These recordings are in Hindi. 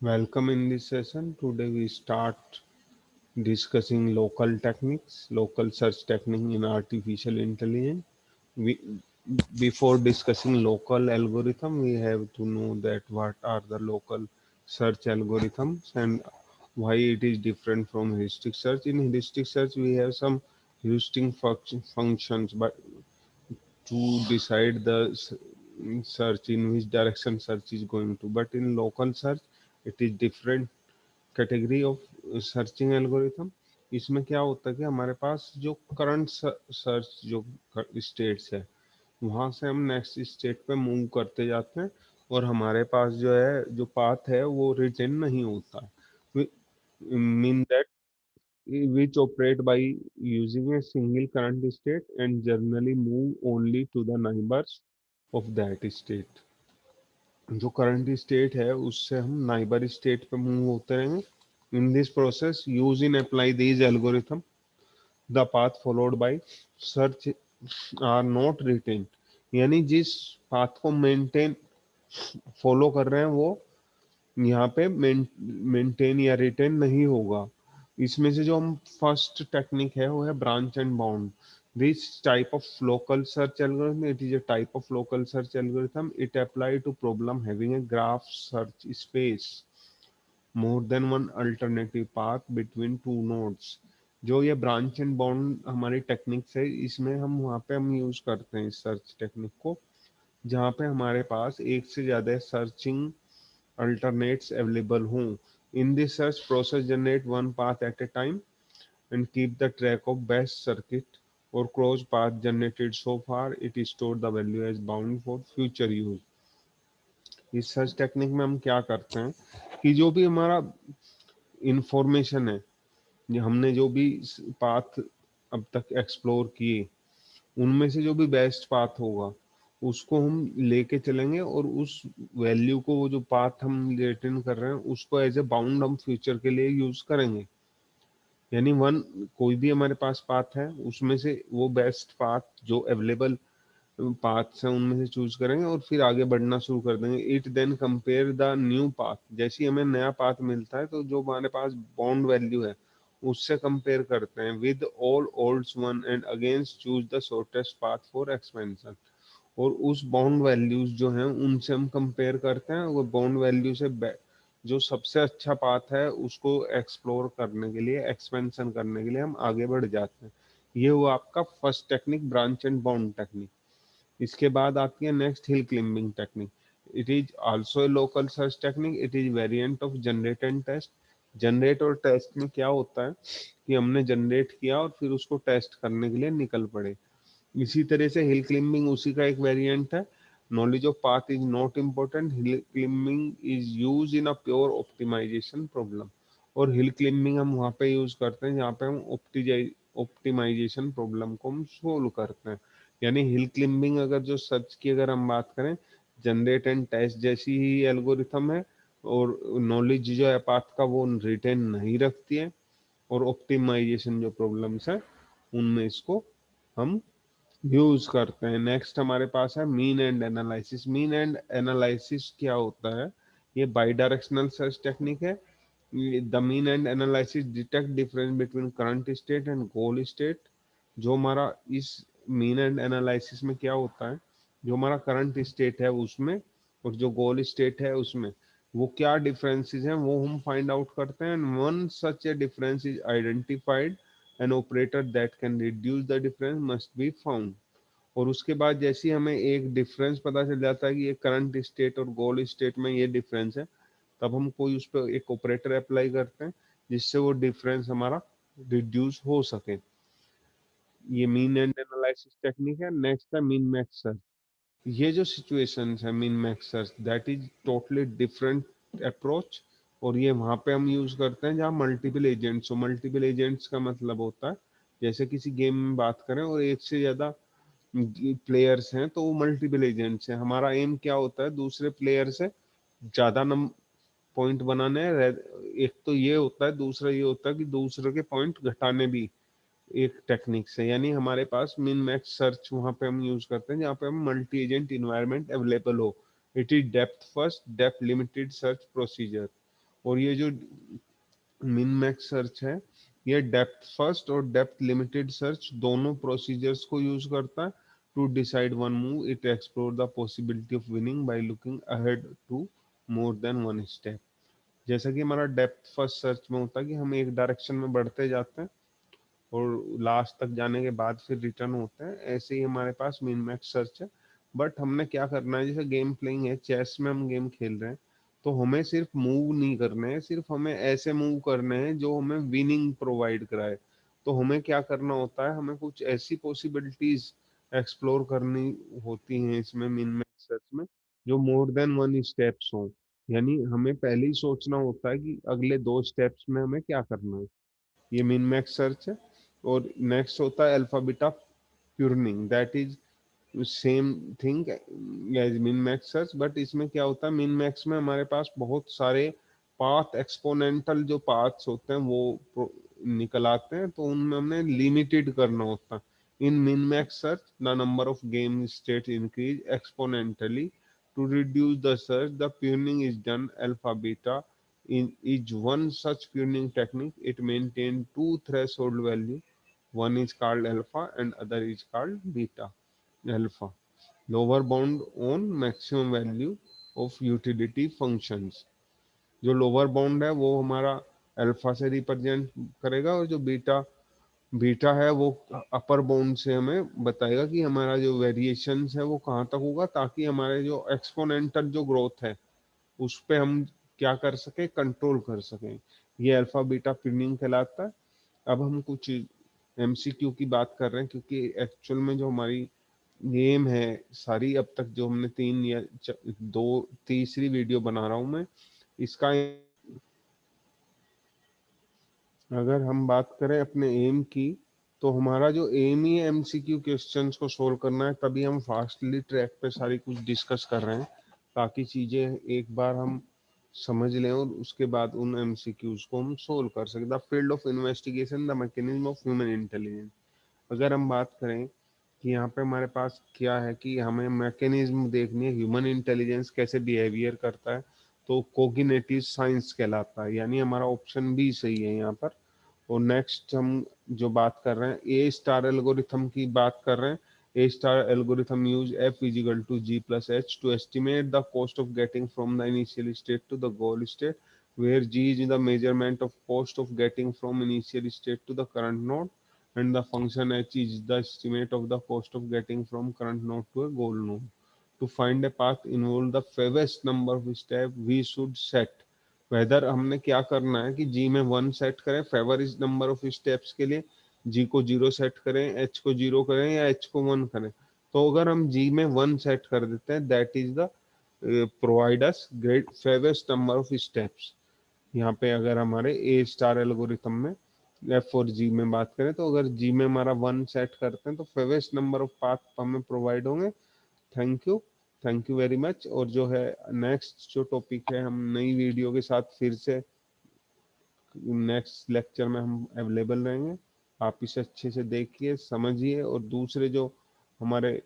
Welcome in this session. Today we start discussing local techniques, local search technique in artificial intelligence. We, Before discussing local algorithm, we have to know that what are the local search algorithms and why it is different from heuristic search. In heuristic search, we have some heuristic functions, but to decide the search in which direction search is going to. But in local search, it is different category of searching algorithm. इसमें क्या होता है कि हमारे पास जो करंट सर्च जो स्टेट्स है वहां से हम नेक्स्ट स्टेट पे मूव करते जाते हैं और हमारे पास जो है जो पाथ है वो रिटेन नहीं होता है mean that which operate by using a single current state and generally move only to the neighbors of that state। जो करंट स्टेट है उससे हम नाइबर स्टेट पे मूव होते रहेंगे। In this process use in apply these algorithm the path followed by search are not written, यानी जिस पाथ को मेंटेन फॉलो कर रहे हैं वो यहाँ पे मेंटेन या रिटेन नहीं होगा। इसमें से जो हम फर्स्ट टेक्निक है वो है branch and bound. This type of local search algorithm, it is a type of local search algorithm. It apply to problem having a graph search space, more than one alternative path between two nodes। जो ये ब्रांच एंड बाउंड हमारी टेक्निक्स है इसमें हम वहाँ पे हम यूज करते हैं इस सर्च टेक्निक को जहाँ पे हमारे पास एक से ज्यादा सर्चिंग alternates available हों। In this search process generate one path at a time and keep the track of best circuit or cross path generated so far। It store the value as bound for future use। इस सर्च टेक्निक में हम क्या करते हैं कि जो भी हमारा इंफॉर्मेशन है, ये हमने जो भी पाथ अब तक एक्सप्लोर किए उनमें से जो भी बेस्ट पाथ होगा उसको हम लेके चलेंगे और उस वैल्यू को वो जो पाथ हम रिटर्न कर रहे हैं उसको एज ए बाउंड हम फ्यूचर के लिए यूज करेंगे। यानी वन कोई भी हमारे पास पाथ है उसमें से वो बेस्ट पाथ जो अवेलेबल पाथ्स हैं उनमें से चूज करेंगे और फिर आगे बढ़ना शुरू कर देंगे। It then compare the new path, जैसे ही हमें नया पाथ मिलता है तो जो हमारे पास बाउंड वैल्यू है उससे कंपेयर करते हैं with all olds one and against choose the shortest path for expansion. और उस बाउंड वैल्यूज जो हैं उनसे हम कंपेयर करते हैं, वो बाउंड वैल्यू से जो सबसे अच्छा पाथ है उसको एक्सप्लोर करने के लिए एक्सपेंशन करने के लिए हम आगे बढ़ जाते हैं। ये हुआ आपका first technique, branch and bound technique. इसके बाद आती है next, hill climbing technique. It is also a local search technique. It is variant of generate and test. Generate और टेस्ट में क्या होता है कि हमने जनरेट किया और फिर उसको टेस्ट करने के लिए निकल पड़े। इसी तरह से हिल क्लिम्बिंग उसी का एक वेरिएंट है। Knowledge of path is not important, hill climbing is use in a pure optimisation problem. और हिल क्लिम्बिंग हम वहाँ पे यूज करते हैं जहाँ पे हम ऑप्टिमाइजेशन प्रॉब्लम को हम सोल्व करते हैं। यानी हिल क्लिम्बिंग अगर जो सर्च की अगर हम बात करें, जनरेट एंड टेस्ट जैसी ही एल्गोरिथम है और नॉलेज जो है पाथ का वो रिटेन नहीं रखती है और ऑप्टिमाइजेशन जो प्रॉब्लम्स है उनमें इसको हम यूज करते हैं। नेक्स्ट हमारे पास है mean and analysis. Mean and analysis क्या होता है? ये बाई डायरेक्शनल सर्च टेक्निक है। The mean and analysis detect difference between current state and goal state. जो हमारा इस मीन एंड एनालिसिस में क्या होता है, जो हमारा करंट स्टेट है उसमें और जो गोल स्टेट है उसमें वो क्या डिफरेंसेस हैं वो हम फाइंड आउट करते हैं। One such A difference is identified, an operator that can reduce the difference must be found. और उसके बाद जैसे ही हमें एक डिफरेंस पता चल जाता है कि ये करंट स्टेट और गोल स्टेट में ये डिफरेंस है, तब हम कोई उस पर एक ऑपरेटर अप्लाई करते हैं जिससे वो डिफरेंस हमारा रिड्यूस हो सके। ये मीन एंड एनालिसिस टेक्निक है। नेक्स्ट है मीन मैक्स सर्च। ये जो सिचुएशंस है mean max search, that is totally different approach. और ये वहां पे हम यूज करते हैं जहाँ मल्टीपल एजेंट्स हो। मल्टीपल एजेंट्स का मतलब होता है जैसे किसी गेम में बात करें और एक से ज्यादा प्लेयर्स हैं तो वो मल्टीपल एजेंट्स हैं। हमारा एम क्या होता है? दूसरे प्लेयर से ज्यादा नम पॉइंट बनाने हैं। एक तो ये होता है, दूसरा ये होता है कि दूसरे के पॉइंट घटाने भी एक टेक्निक से। यानी हमारे पास मिन मैक्स सर्च वहां पे हम यूज करते हैं जहाँ पे हम मल्टी एजेंट इन्वायरमेंट अवेलेबल हो। It is depth first, depth limited search procedure. और ये जो मिन मैक्स सर्च है, ये डेप्थ फर्स्ट और डेप्थ लिमिटेड सर्च दोनों प्रोसीजर्स को यूज करता है। To decide one move it explore the possibility of winning by looking ahead to more than one step. जैसा कि हमारा डेप्थ फर्स्ट सर्च में होता है कि हम एक डायरेक्शन में बढ़ते जाते हैं और लास्ट तक जाने के बाद फिर रिटर्न होते हैं, ऐसे ही हमारे पास मिन मैक्स सर्च है। बट हमने क्या करना है, जैसे गेम प्लेइंग है, चेस में हम गेम खेल रहे हैं, तो हमें सिर्फ मूव नहीं करने हैं, सिर्फ हमें ऐसे मूव करने हैं जो हमें विनिंग प्रोवाइड कराए। तो हमें क्या करना होता है, हमें कुछ ऐसी पॉसिबिलिटीज एक्सप्लोर करनी होती हैं इसमें मिन मैक्स सर्च में, जो मोर देन वन स्टेप्स हो। यानी हमें पहले ही सोचना होता है कि अगले 2 स्टेप्स में हमें क्या करना है। ये मिन मैक्स सर्च है। और नेक्स्ट होता है alpha beta pruning, that is same thing as min max search, but इसमें क्या होता है, मिन मैक्स में हमारे पास बहुत सारे पाथ, एक्सपोनेंटल जो पाथ्स होते हैं वो निकल आते हैं, तो उनमें हमने लिमिटेड करना होता है। In min max search the number of game state increase exponentially. To reduce the search the pruning is done alpha beta. In each one such pruning technique, it maintains two threshold value. One is called alpha and other is called beta. Alpha, lower bound on maximum value of utility functions. जो लोअर बाउंड है वो हमारा अल्फा से रिप्रेजेंट करेगा, और जो बीटा बीटा है वो अपर बाउंड से हमें बताएगा कि हमारा जो वेरिएशन है वो कहाँ तक होगा, ताकि हमारे जो एक्सपोनेंटल जो ग्रोथ है उस पे हम क्या कर सके, कंट्रोल कर सकें। ये अल्फा बीटा प्रूनिंग कहलाता है। अब हम कुछ एमसीक्यू की बात कर रहे हैं, क्योंकि एक्चुअल में जो हमारी गेम है सारी, अब तक जो हमने तीन या दो, तीसरी वीडियो बना रहा हूँ मैं इसका। अगर हम बात करें अपने एम की, तो हमारा जो एम ही है एमसीक्यू क्वेश्चंस को सोल्व करना है, तभी हम फास्टली ट्रैक पे सारी कुछ डिस्कस कर रहे हैं, ताकि चीजें एक बार हम समझ लें और उसके बाद उन एमसीक्यूज को हम सोल्व कर सकें। The field of investigation the mechanism of human intelligence. अगर हम बात करें कि यहाँ पे हमारे पास क्या है, कि हमें मैकेनिज्म देखनी है, ह्यूमन इंटेलिजेंस कैसे बिहेवियर करता है, तो कोग्निटिव साइंस कहलाता है, यानी हमारा ऑप्शन बी सही है यहाँ पर। और नेक्स्ट हम जो बात कर रहे हैं ए स्टार एल्गोरिथम की बात कर रहे हैं। A star algorithm use f is equal to g plus h to estimate the cost of getting from the initial state to the goal state, where g is the measurement of cost of getting from initial state to the current node, and the function h is the estimate of the cost of getting from current node to a goal node. To find a path involve the fewest number of steps we should set. Whether हमने क्या करना है कि जी में 1 सेट करें favour is number of steps के लिए, जी को 0 सेट करें, एच को 0 करें या एच को 1 करें। तो अगर हम जी में 1 सेट कर देते हैं, that is the provide us great fewest number of steps. यहाँ पे अगर हमारे ए स्टार एल्गोरिथम में एफ और जी में बात करें, तो अगर जी में हमारा 1 सेट करते हैं तो फेवेस्ट नंबर ऑफ पाथ हमें प्रोवाइड होंगे। Thank you, thank you very much. और जो है नेक्स्ट जो टॉपिक है, हम नई वीडियो के साथ फिर से नेक्स्ट लेक्चर में हम अवेलेबल रहेंगे। आप इसे अच्छे से देखिए, समझिए, और दूसरे जो हमारे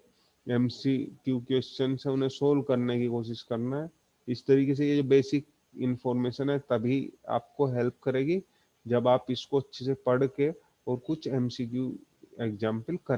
एमसीक्यू क्वेश्चन है उन्हें सोल्व करने की कोशिश करना है। इस तरीके से ये जो बेसिक इंफॉर्मेशन है तभी आपको हेल्प करेगी, जब आप इसको अच्छे से पढ़ के और कुछ एमसीक्यू एग्जाम्पल करें।